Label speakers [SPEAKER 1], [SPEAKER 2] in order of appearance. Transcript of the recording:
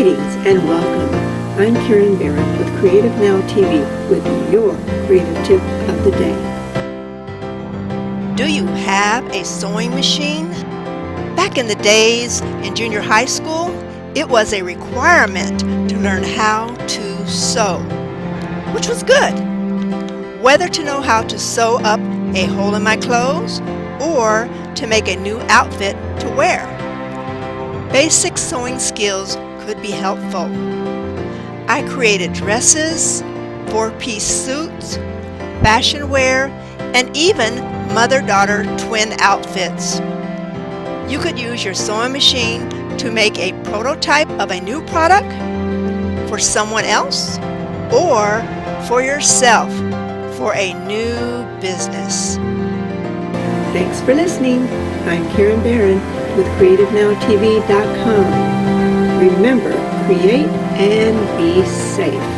[SPEAKER 1] Greetings and welcome. I'm Karen Barron with Creative Now TV with your creative tip of the day.
[SPEAKER 2] Do you have a sewing machine? Back in the days in junior high school, it was a requirement to learn how to sew, which was good. Whether to know how to sew up a hole in my clothes or to make a new outfit to wear. Basic sewing skills could be helpful. I created dresses, 4-piece suits, fashion wear, and even mother-daughter twin outfits. You could use your sewing machine to make a prototype of a new product for someone else or for yourself for a new business.
[SPEAKER 1] Thanks for listening. I'm Karen Barron with CreativeNowTV.com. Remember, create and be safe.